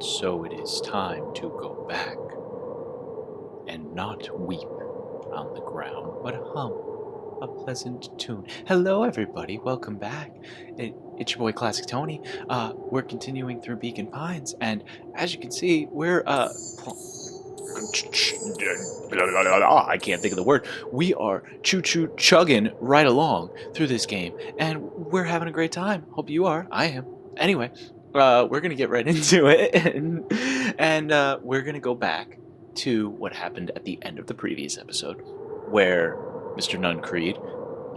And so it is time to go back and not weep on the ground, but hum a pleasant tune. Hello, everybody. Welcome back. It's your boy, Classic Tony. We're continuing through Beacon Pines, and as you can see, we're I can't think of the word. We are choo-choo chugging right along through this game, and we're having a great time. Hope you are. I am. Anyway, we're gonna get right into it, and we're gonna go back to what happened at the end of the previous episode, where Mr. Nuncreed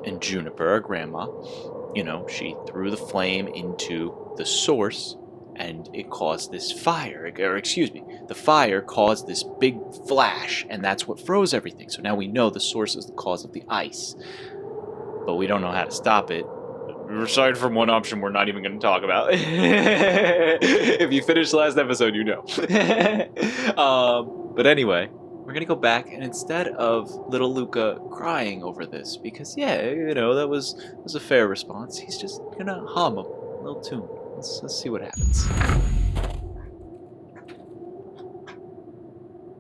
and Juniper, our grandma, she threw the flame into the source, and it caused this fire, the fire caused this big flash, and that's what froze everything. So now we know the source is the cause of the ice, but we don't know how to stop it. Aside from one option we're not even going to talk about. If you finished the last episode, you know. But anyway, we're going to go back, and instead of little Luca crying over this, because that was a fair response, he's just going to hum a little tune. Let's see what happens.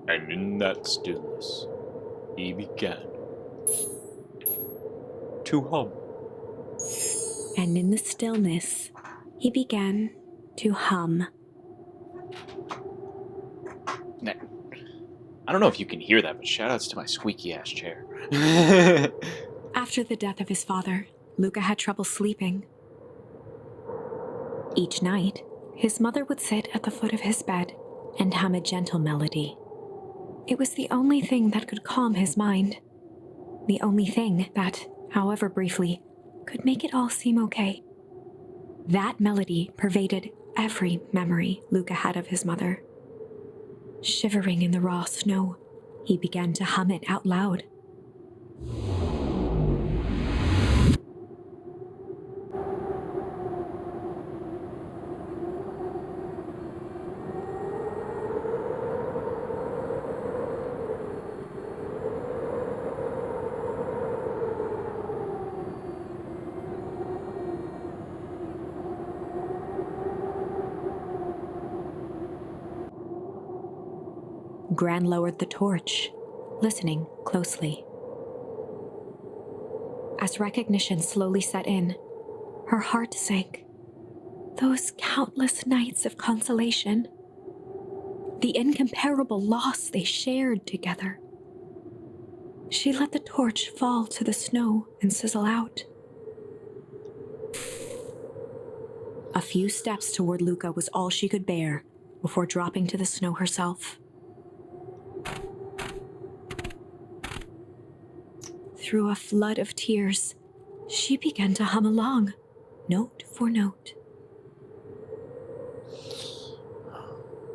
And in that stillness, he began to hum. And in the stillness, he began to hum. Now, I don't know if you can hear that, but shoutouts to my squeaky-ass chair. After the death of his father, Luca had trouble sleeping. Each night, his mother would sit at the foot of his bed and hum a gentle melody. It was the only thing that could calm his mind. The only thing that, however briefly, could make it all seem okay. That melody pervaded every memory Luca had of his mother. Shivering in the raw snow, he began to hum it out loud. Gran lowered the torch, listening closely. As recognition slowly set in, her heart sank. Those countless nights of consolation, the incomparable loss they shared together. She let the torch fall to the snow and sizzle out. A few steps toward Luca was all she could bear before dropping to the snow herself. Through a flood of tears, she began to hum along, note for note.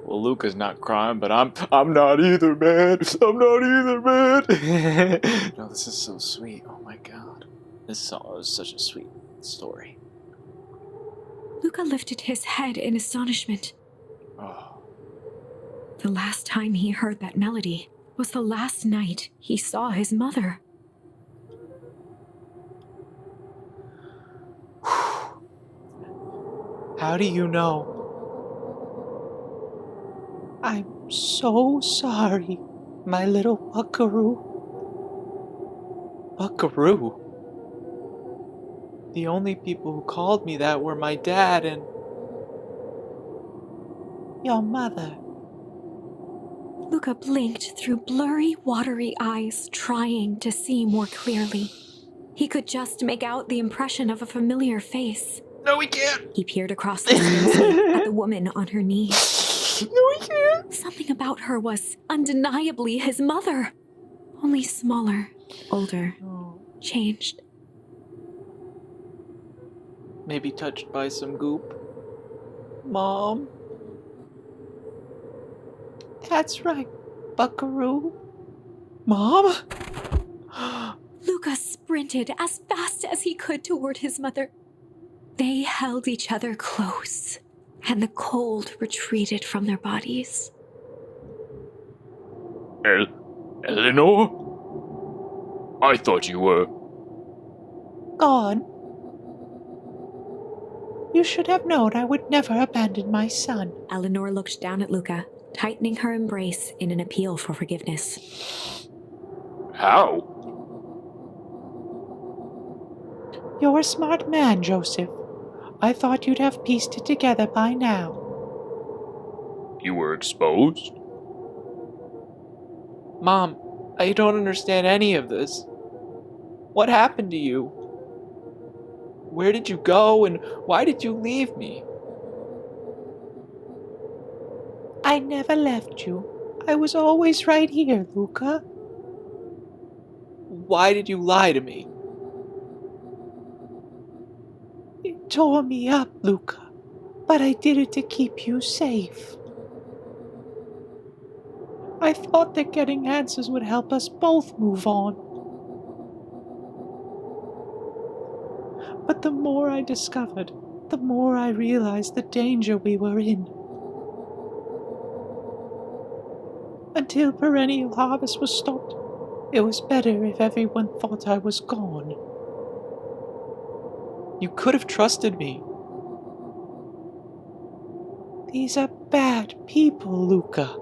Well, Luca's not crying, but I'm not either, man. I'm not either, man. No, this is so sweet. Oh my god. This song is such a sweet story. Luca lifted his head in astonishment. Oh. The last time he heard that melody was the last night he saw his mother. How do you know? I'm so sorry, my little buckaroo. Buckaroo? The only people who called me that were my dad and your mother. Luca blinked through blurry, watery eyes, trying to see more clearly. He could just make out the impression of a familiar face. No, he can't. He peered across the landscape at the woman on her knees. No, he can't. Something about her was undeniably his mother. Only smaller, older, changed. Maybe touched by some goop. Mom? That's right, buckaroo. Mom? Luca sprinted as fast as he could toward his mother. They held each other close, and the cold retreated from their bodies. Eleanor? I thought you were... gone. You should have known I would never abandon my son. Eleanor looked down at Luca, tightening her embrace in an appeal for forgiveness. How? You're a smart man, Joseph. I thought you'd have pieced it together by now. You were exposed? Mom, I don't understand any of this. What happened to you? Where did you go and why did you leave me? I never left you. I was always right here, Luca. Why did you lie to me? It tore me up, Luca, but I did it to keep you safe. I thought that getting answers would help us both move on. But the more I discovered, the more I realized the danger we were in. Until perennial harvest was stopped, it was better if everyone thought I was gone. You could have trusted me. These are bad people, Luca.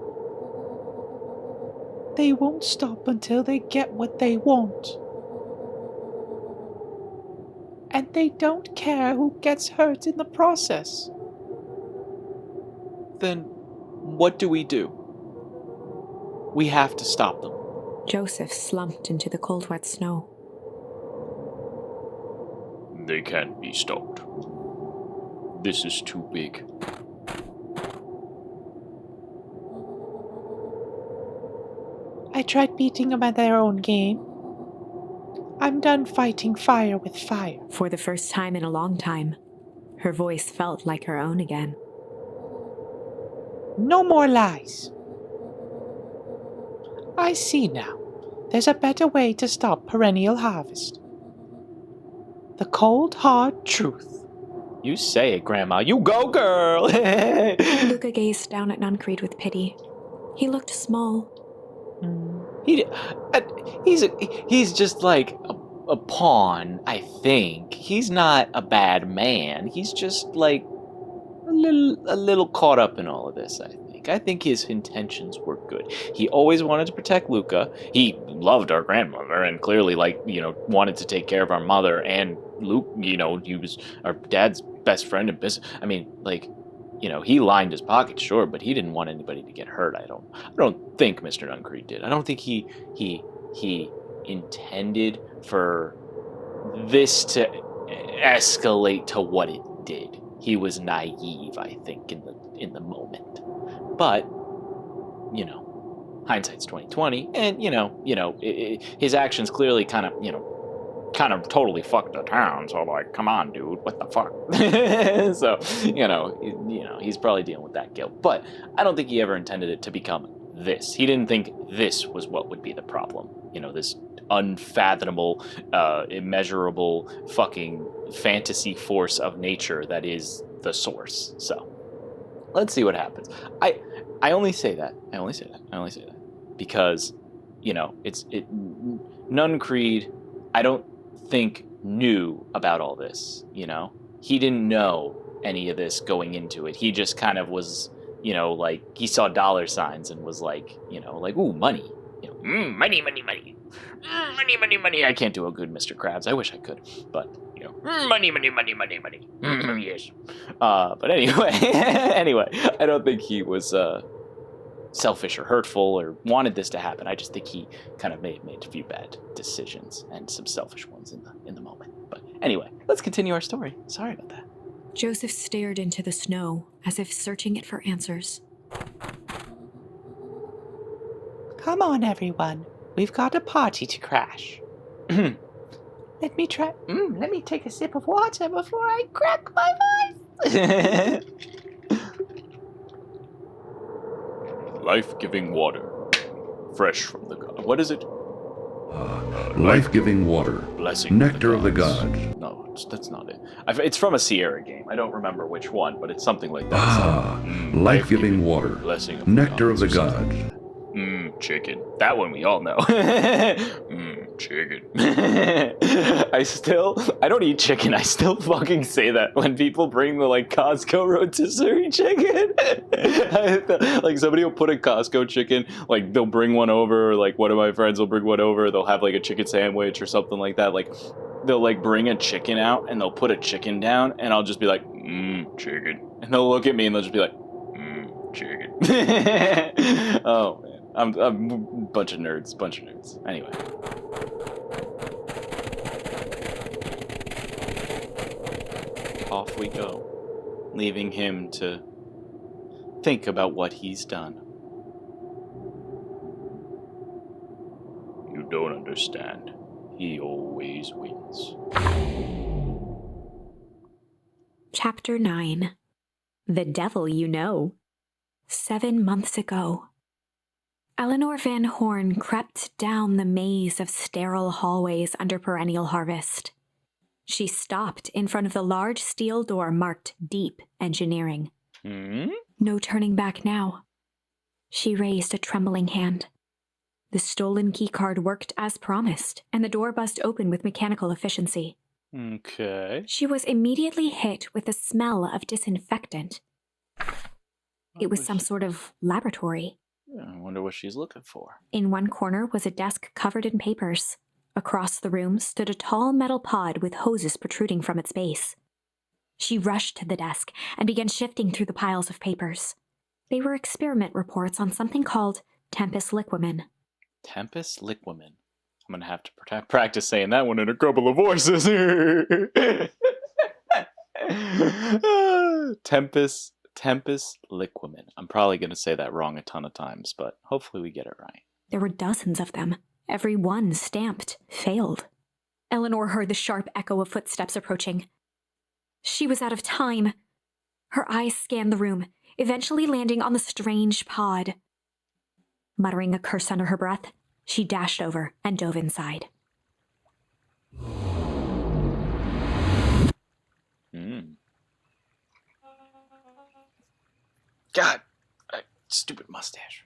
They won't stop until they get what they want. And they don't care who gets hurt in the process. Then what do? We have to stop them. Joseph slumped into the cold, wet snow. They can't be stopped. This is too big. I tried beating them at their own game. I'm done fighting fire with fire. For the first time in a long time, her voice felt like her own again. No more lies. I see now. There's a better way to stop perennial harvest. The cold, hard truth. You say it, Grandma. You go, girl! Luca gazed down at Nuncreed with pity. He looked small. He's just like a pawn, I think. He's not a bad man. He's just like a little caught up in all of this, I think. I think his intentions were good. He always wanted to protect Luca. He loved our grandmother and clearly, wanted to take care of our mother. And Luke, he was our dad's best friend and business. I mean, he lined his pockets, sure, but he didn't want anybody to get hurt. I don't think Mr. Nuncreed did. I don't think he intended for this to escalate to what it did. He was naive, I think, in the moment. But hindsight's 20/20, and his actions clearly kind of totally fucked the town. So come on, dude, what the fuck? So he's probably dealing with that guilt. But I don't think he ever intended it to become this. He didn't think this was what would be the problem. This unfathomable, immeasurable fucking fantasy force of nature that is the source. So let's see what happens. I only say that because Nuncreed, I don't think knew about all this. He didn't know any of this going into it. He just kind of was, he saw dollar signs and was ooh, money. Money. Money. I can't do a good Mr. Krabs. I wish I could, but money. Yes. But anyway, I don't think he was selfish or hurtful or wanted this to happen. I just think he kind of made a few bad decisions and some selfish ones in the moment. But anyway, let's continue our story. Sorry about that. Joseph stared into the snow as if searching it for answers. Come on, everyone. We've got a party to crash. Let me take a sip of water before I crack my voice. Life-giving water. Fresh from the god. What is it? Life-giving water. Blessing. Nectar of the gods. No, that's not it. It's from a Sierra game. I don't remember which one, but it's something like that. Life-giving water. Blessing of Nectar of the gods. gods. Chicken. That one we all know. Chicken. I don't eat chicken. I still fucking say that when people bring the like Costco rotisserie chicken. Like somebody will put a Costco chicken, like they'll bring one over, or like one of my friends will bring one over, they'll have like a chicken sandwich or something like that. Like they'll like bring a chicken out and they'll put a chicken down and I'll just be like, chicken. And they'll look at me and they'll just be like, chicken. Oh man. I'm a bunch of nerds. Anyway. Off we go, leaving him to think about what he's done. You don't understand. He always wins. Chapter 9. The Devil You Know. 7 months ago. Eleanor Van Horn crept down the maze of sterile hallways under perennial harvest. She stopped in front of the large steel door marked Deep Engineering. No turning back now. She raised a trembling hand. The stolen keycard worked as promised, and the door buzzed open with mechanical efficiency. Okay. She was immediately hit with the smell of disinfectant. It was some sort of laboratory. I wonder what she's looking for. In one corner was a desk covered in papers. Across the room stood a tall metal pod with hoses protruding from its base. She rushed to the desk and began shifting through the piles of papers. They were experiment reports on something called Tempus liquamen. Tempus liquamen. I'm going to have to practice saying that one in a couple of voices. Tempus liquamen. I'm probably going to say that wrong a ton of times, but hopefully we get it right. There were dozens of them. Every one stamped failed. Eleanor heard the sharp echo of footsteps approaching. She was out of time. Her eyes scanned the room, eventually landing on the strange pod. Muttering a curse under her breath, she dashed over and dove inside. God, stupid mustache.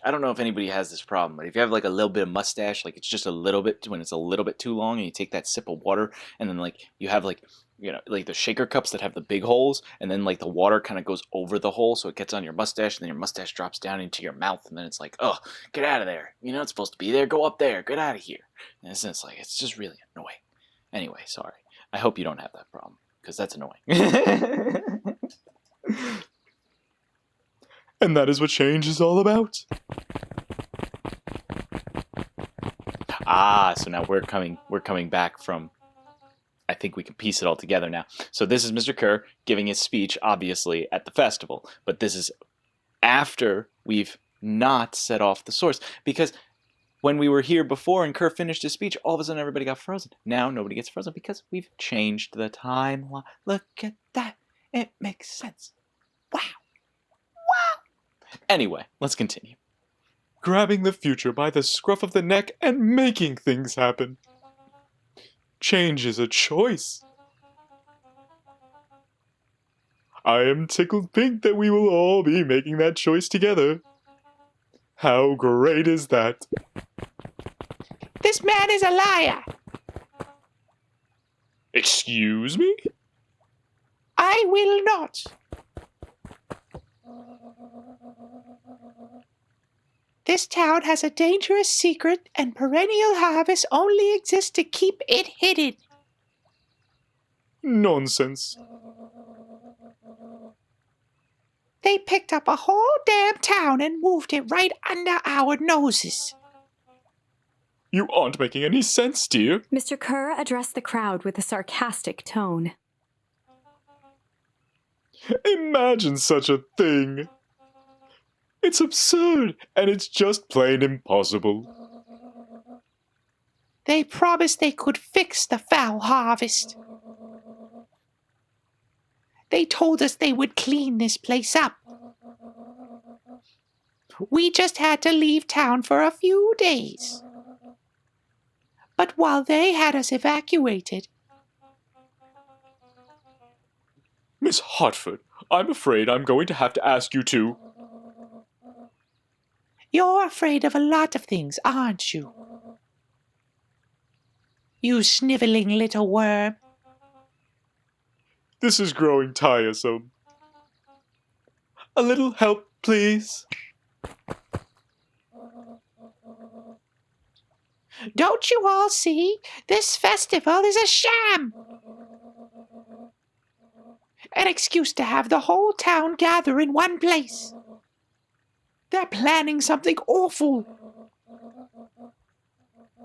I don't know if anybody has this problem, but if you have like a little bit of mustache, like it's just a little bit, when it's a little bit too long and you take that sip of water and then like you have like, you know, like the shaker cups that have the big holes and then like the water kind of goes over the hole so it gets on your mustache and then your mustache drops down into your mouth and then it's like, oh, get out of there. You're not supposed to be there. Go up there. Get out of here. And it's like, it's just really annoying. Anyway, sorry. I hope you don't have that problem because that's annoying. And that is what change is all about. So now we're coming back from, I think we can piece it all together now. So this is Mr. Kerr giving his speech, obviously, at the festival. But this is after we've not set off the source. Because when we were here before and Kerr finished his speech, all of a sudden everybody got frozen. Now nobody gets frozen because we've changed the timeline. Look at that. It makes sense. Wow. Anyway, let's continue. Grabbing the future by the scruff of the neck and making things happen. Change is a choice. I am tickled pink that we will all be making that choice together. How great is that? This man is a liar. Excuse me? I will not. This town has a dangerous secret, and perennial harvest only exists to keep it hidden. Nonsense. They picked up a whole damn town and moved it right under our noses. You aren't making any sense, dear. Mr. Kerr addressed the crowd with a sarcastic tone. Imagine such a thing. It's absurd, and it's just plain impossible. They promised they could fix the foul harvest. They told us they would clean this place up. We just had to leave town for a few days. But while they had us evacuated... Miss Hartford, I'm afraid I'm going to have to ask you to... You're afraid of a lot of things, aren't you? You sniveling little worm. This is growing tiresome. A little help, please. Don't you all see? This festival is a sham! An excuse to have the whole town gather in one place. They're planning something awful.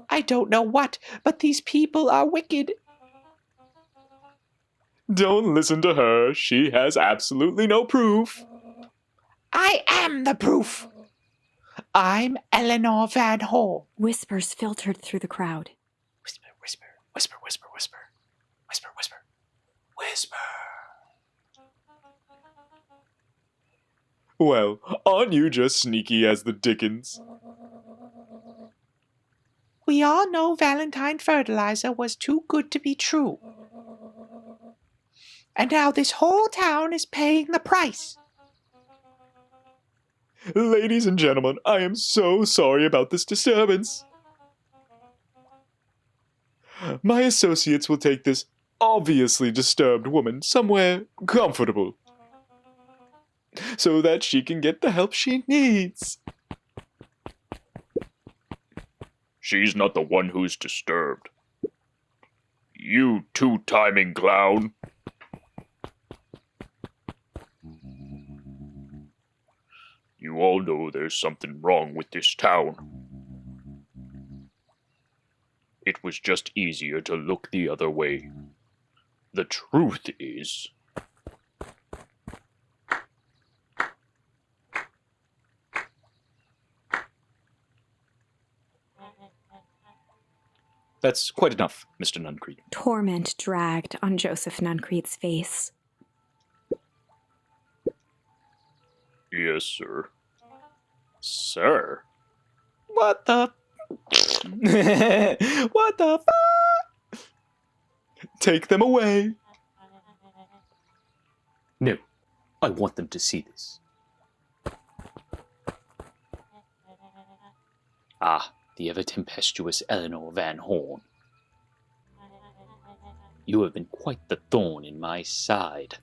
I don't know what, but these people are wicked. Don't listen to her. She has absolutely no proof. I am the proof. I'm Eleanor Van Horn. Whispers filtered through the crowd. Whisper, whisper, whisper, whisper, whisper. Whisper, whisper, whisper. Well, aren't you just sneaky as the dickens? We all know Valentine fertilizer was too good to be true. And now this whole town is paying the price. Ladies and gentlemen, I am so sorry about this disturbance. My associates will take this obviously disturbed woman somewhere comfortable, so that she can get the help she needs. She's not the one who's disturbed. You two-timing clown. You all know there's something wrong with this town. It was just easier to look the other way. The truth is... That's quite enough, Mr. Nuncreed. Torment dragged on Joseph Nuncreed's face. Yes, sir. Sir? What the... What the f***? Take them away. No, I want them to see this. Ah, the ever-tempestuous Eleanor Van Horn. You have been quite the thorn in my side.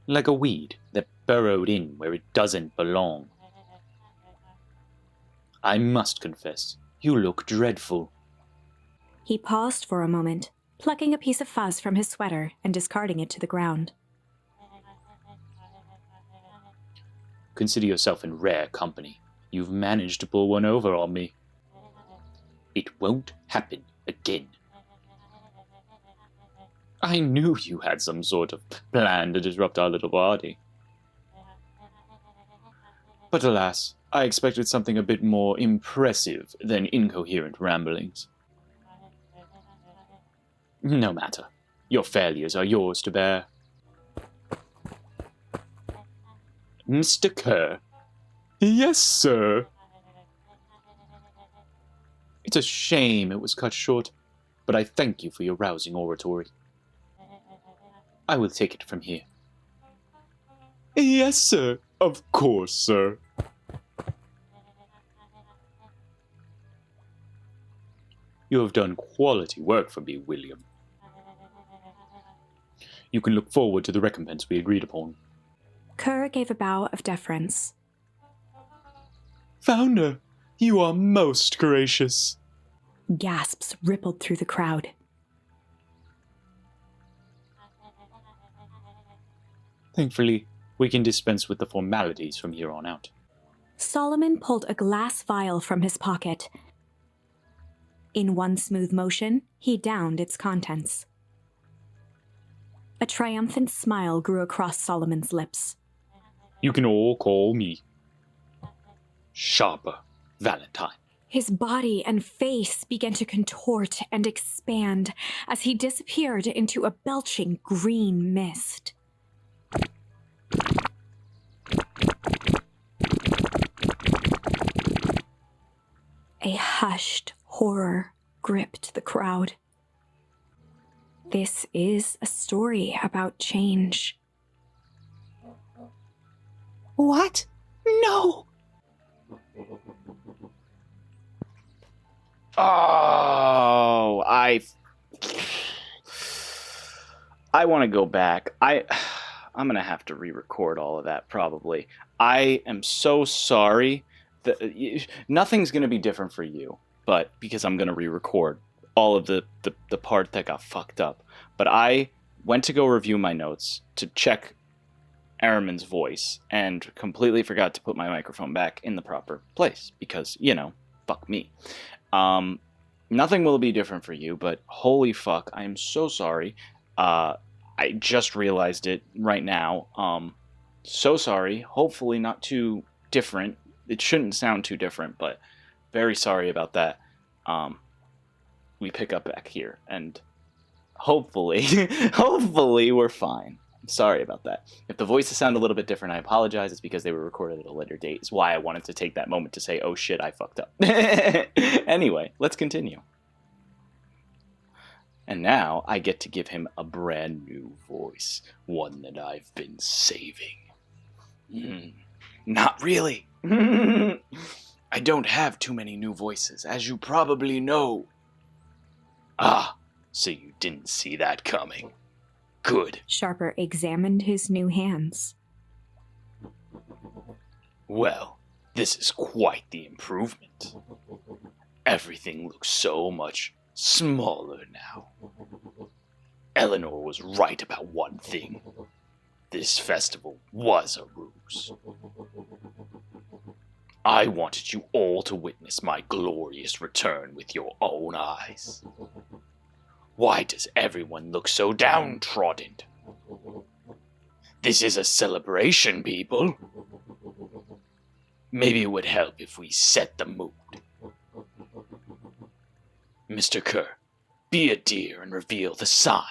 Like a weed that burrowed in where it doesn't belong. I must confess, you look dreadful. He paused for a moment, plucking a piece of fuzz from his sweater and discarding it to the ground. Consider yourself in rare company. You've managed to pull one over on me. It won't happen again. I knew you had some sort of plan to disrupt our little party. But alas, I expected something a bit more impressive than incoherent ramblings. No matter. Your failures are yours to bear. Mr. Kerr. Yes, sir. It's a shame it was cut short, but I thank you for your rousing oratory. I will take it from here. Yes, sir. Of course, sir. You have done quality work for me, William. You can look forward to the recompense we agreed upon. Kerr gave a bow of deference. Founder, you are most gracious. Gasps rippled through the crowd. Thankfully, we can dispense with the formalities from here on out. Solomon pulled a glass vial from his pocket. In one smooth motion, he downed its contents. A triumphant smile grew across Solomon's lips. You can all call me Sharper Valentine. His body and face began to contort and expand as he disappeared into a belching green mist. A hushed horror gripped the crowd. This is a story about change. What? No! Oh, I want to go back. I'm going to have to re-record all of that probably. I am so sorry. Nothing's going to be different for you, but because I'm going to re-record all of the part that got fucked up. But I went to go review my notes to check Aramin's voice and completely forgot to put my microphone back in the proper place because, fuck me. Nothing will be different for you, but holy fuck, I am so sorry. I just realized it right now. So sorry. Hopefully not too different. It shouldn't sound too different, but very sorry about that. We pick up back here, and hopefully we're fine. Sorry about that. If the voices sound a little bit different, I apologize. It's because they were recorded at a later date. It's why I wanted to take that moment to say, oh shit, I fucked up. Anyway, let's continue. And now I get to give him a brand new voice. One that I've been saving. Not really. I don't have too many new voices, as you probably know. Ah, so you didn't see that coming. Good. Sharper examined his new hands. Well, this is quite the improvement. Everything looks so much smaller now. Eleanor was right about one thing. This festival was a ruse. I wanted you all to witness my glorious return with your own eyes. Why does everyone look so downtrodden? This is a celebration, people. Maybe it would help if we set the mood. Mr. Kerr, be a dear and reveal the sign.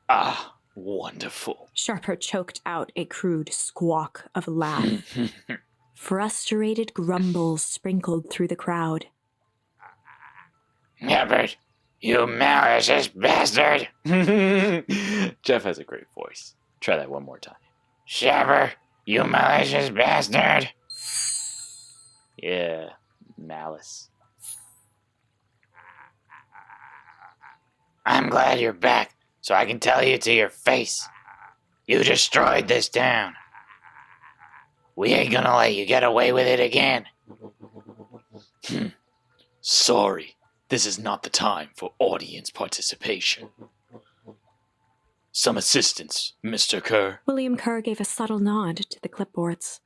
Ah, wonderful. Sharper choked out a crude squawk of laugh. Frustrated grumbles sprinkled through the crowd. Herbert, you malicious bastard! Jeff has a great voice. Try that one more time. Sharper, you malicious bastard! Yeah, malice. I'm glad you're back, so I can tell you to your face. You destroyed this town. We ain't gonna let you get away with it again. Sorry, this is not the time for audience participation. Some assistance, Mr. Kerr. William Kerr gave a subtle nod to the clipboards.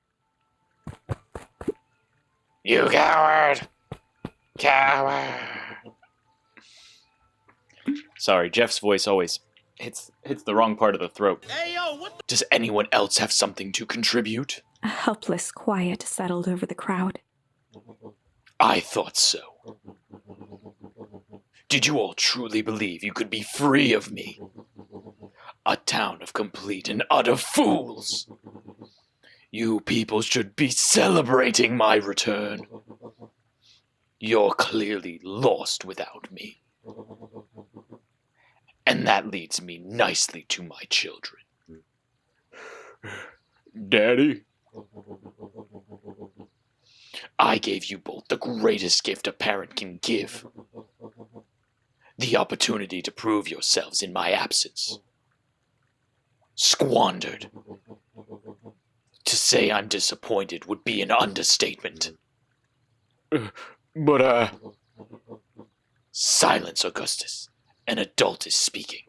You coward! Coward! Sorry, Jeff's voice always hits the wrong part of the throat. Hey, yo, what the... Does anyone else have something to contribute? A helpless quiet settled over the crowd. I thought so. Did you all truly believe you could be free of me? A town of complete and utter fools! You people should be celebrating my return. You're clearly lost without me. And that leads me nicely to my children. Daddy? I gave you both the greatest gift a parent can give. The opportunity to prove yourselves in my absence. Squandered. To say I'm disappointed would be an understatement. Silence, Augustus. An adult is speaking.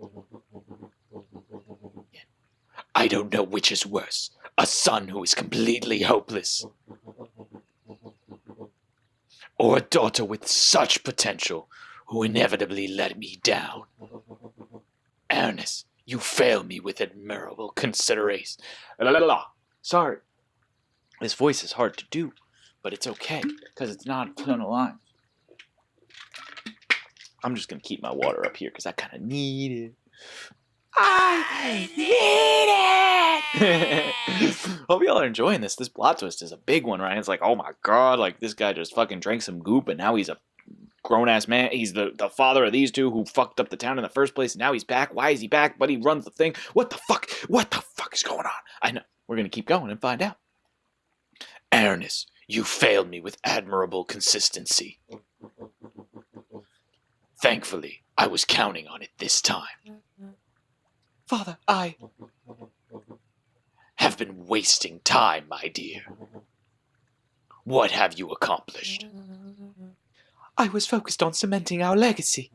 I don't know which is worse. A son who is completely hopeless. Or a daughter with such potential who inevitably let me down. Ernest, you fail me with admirable consideration. Sorry. This voice is hard to do, but it's okay, because it's not a ton of lines. I'm just going to keep my water up here, because I kind of need it. I need it! Hope y'all are enjoying this. This plot twist is a big one, right? It's like, oh my god, like this guy just fucking drank some goop and now he's a grown-ass man. He's the father of these two who fucked up the town in the first place, and now he's back. Why is he back? But he runs the thing. What the fuck? What the fuck is going on? I know. We're going to keep going and find out. Ernest, you failed me with admirable consistency. Thankfully, I was counting on it this time. Father, I... Have been wasting time, my dear. What have you accomplished? I was focused on cementing our legacy.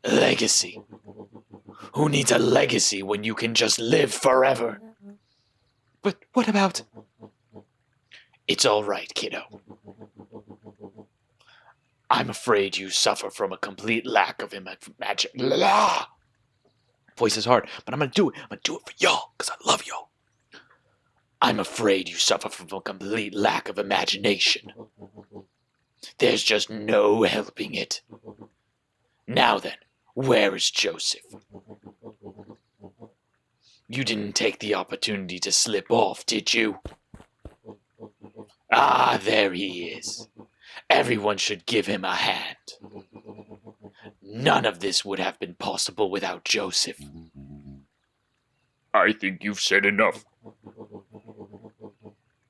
Legacy? Who needs a legacy when you can just live forever? But what about... It's all right, kiddo. I'm afraid you suffer from a complete lack of imagination. Voice is hard, but I'm gonna do it. I'm gonna do it for y'all, because I love y'all. I'm afraid you suffer from a complete lack of imagination. There's just no helping it. Now then, where is Joseph? You didn't take the opportunity to slip off, did you? Ah, there he is. Everyone should give him a hand. None of this would have been possible without Joseph. I think you've said enough.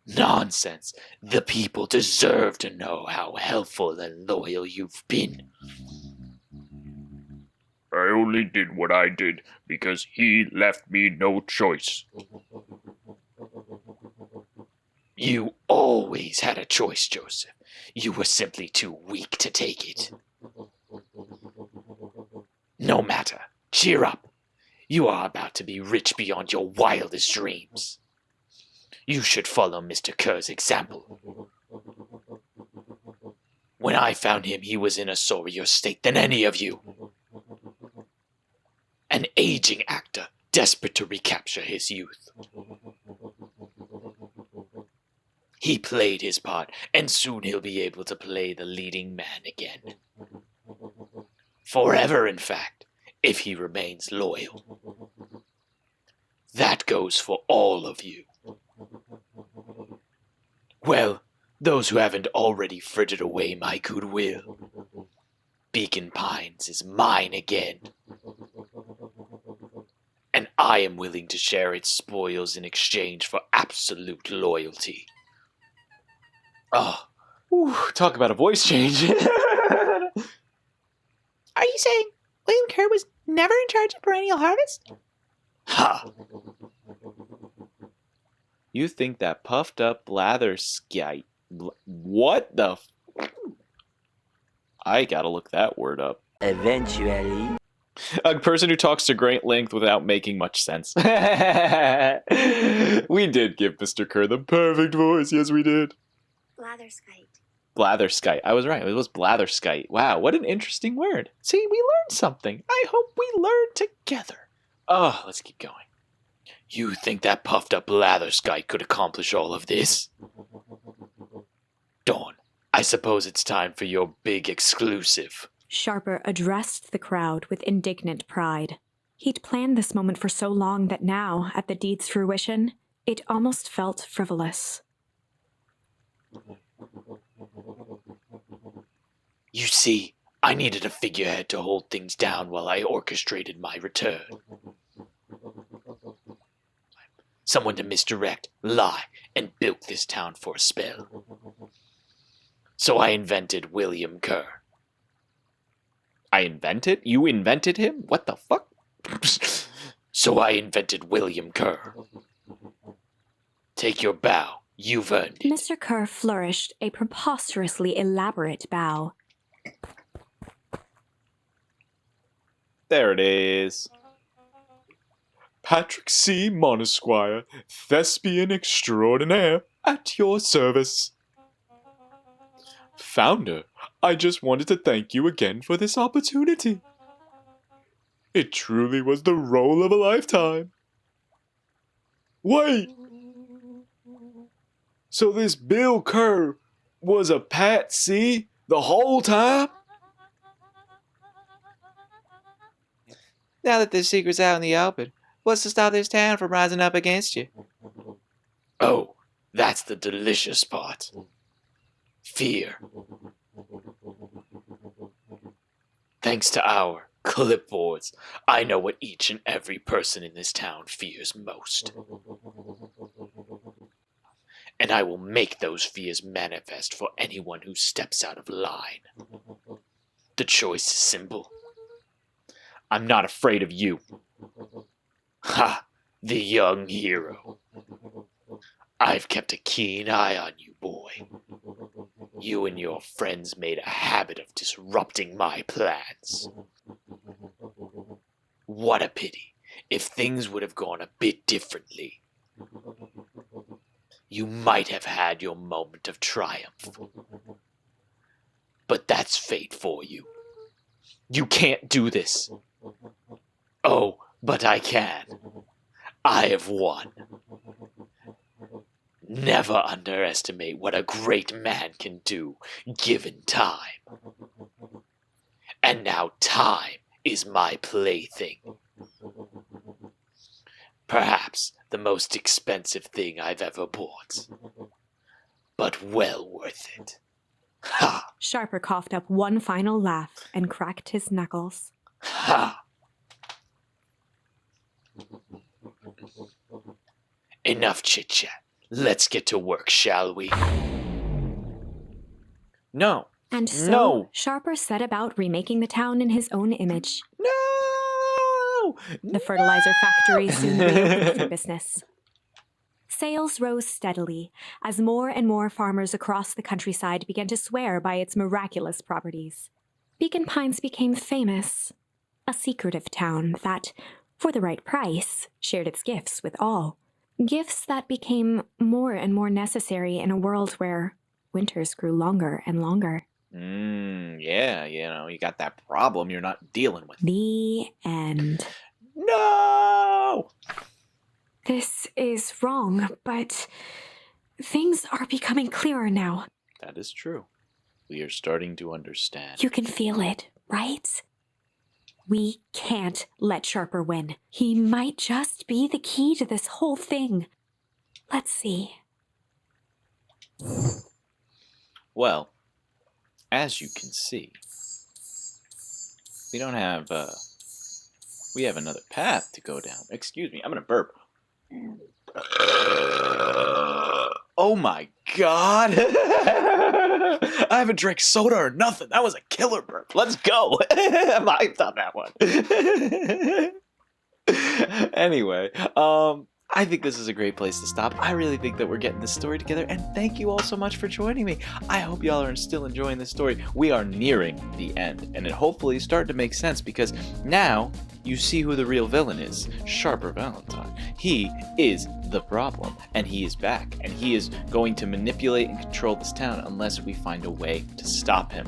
Nonsense. The people deserve to know how helpful and loyal you've been. I only did what I did because he left me no choice. You always had a choice, Joseph. You were simply too weak to take it. No matter. Cheer up. You are about to be rich beyond your wildest dreams. You should follow Mr. Kerr's example. When I found him, he was in a sorrier state than any of you. An aging actor, desperate to recapture his youth. He played his part, and soon he'll be able to play the leading man again. Forever, in fact, if he remains loyal. That goes for all of you. Well, those who haven't already frittered away my goodwill. Beacon Pines is mine again. And I am willing to share its spoils in exchange for absolute loyalty. Oh, talk about a voice change. Are you saying William Kerr was never in charge of Perennial Harvest? Ha! You think that puffed up blatherskite... What the... I gotta look that word up. Eventually. A person who talks to great length without making much sense. We did give Mr. Kerr the perfect voice. Yes, we did. Blatherskite. Blatherskite. I was right. It was blatherskite. Wow, what an interesting word. See, we learned something. I hope we learn together. Oh, let's keep going. You think that puffed up blatherskite could accomplish all of this? Dawn, I suppose it's time for your big exclusive. Sharper addressed the crowd with indignant pride. He'd planned this moment for so long that now, at the deed's fruition, it almost felt frivolous. You see, I needed a figurehead to hold things down while I orchestrated my return. Someone to misdirect, lie, and bilk this town for a spell. So I invented William Kerr. I invented? You invented him? What the fuck? So I invented William Kerr. Take your bow. You've earned it. Mr. Kerr flourished a preposterously elaborate bow. There it is. Patrick C. Monesquire, thespian extraordinaire, at your service. Founder, I just wanted to thank you again for this opportunity. It truly was the role of a lifetime. Wait! So this Bill Kerr was a patsy the whole time? Now that this secret's out in the open, what's to stop this town from rising up against you? Oh, that's the delicious part. Fear. Thanks to our clipboards, I know what each and every person in this town fears most. and I will make those fears manifest for anyone who steps out of line. The choice is simple. I'm not afraid of you. Ha! The young hero. I've kept a keen eye on you, boy. You and your friends made a habit of disrupting my plans. What a pity if things would have gone a bit differently. You might have had your moment of triumph. But that's fate for you. You can't do this. Oh, but I can. I have won. Never underestimate what a great man can do, given time. And now time is my plaything. Perhaps the most expensive thing I've ever bought. But well worth it. Ha! Sharper coughed up one final laugh and cracked his knuckles. Ha! Enough chit-chat. Let's get to work, shall we? No. And so No. Sharper set about remaking the town in his own image. No! The fertilizer factory soon reopened for business. Sales rose steadily as more and more farmers across the countryside began to swear by its miraculous properties. Beacon Pines became famous, a secretive town that, for the right price, shared its gifts with all. Gifts that became more and more necessary in a world where winters grew longer and longer. Yeah, you got that problem you're not dealing with. The end. No! This is wrong, but things are becoming clearer now. That is true. We are starting to understand. You can feel it, right? We can't let Sharper win. He might just be the key to this whole thing. Let's see. Well, as you can see, we don't have, we have another path to go down. Excuse me, I'm gonna burp. Oh my god! I haven't drank soda or nothing. That was a killer burp. Let's go. I'm hyped on that one. Anyway, I think this is a great place to stop. I really think that we're getting this story together, and thank you all so much for joining me. I hope y'all are still enjoying this story. We are nearing the end, and it hopefully is starting to make sense because now you see who the real villain is, Sharper Valentine. He is the problem, and he is back, and he is going to manipulate and control this town unless we find a way to stop him.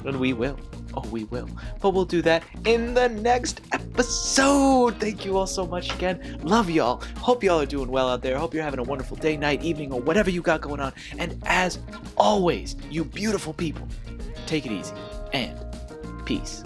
And we will. Oh, we will. But we'll do that in the next episode. Thank you all so much again. Love y'all. Hope y'all are doing well out there. Hope you're having a wonderful day, night, evening, or whatever you got going on. And as always, you beautiful people, take it easy and peace.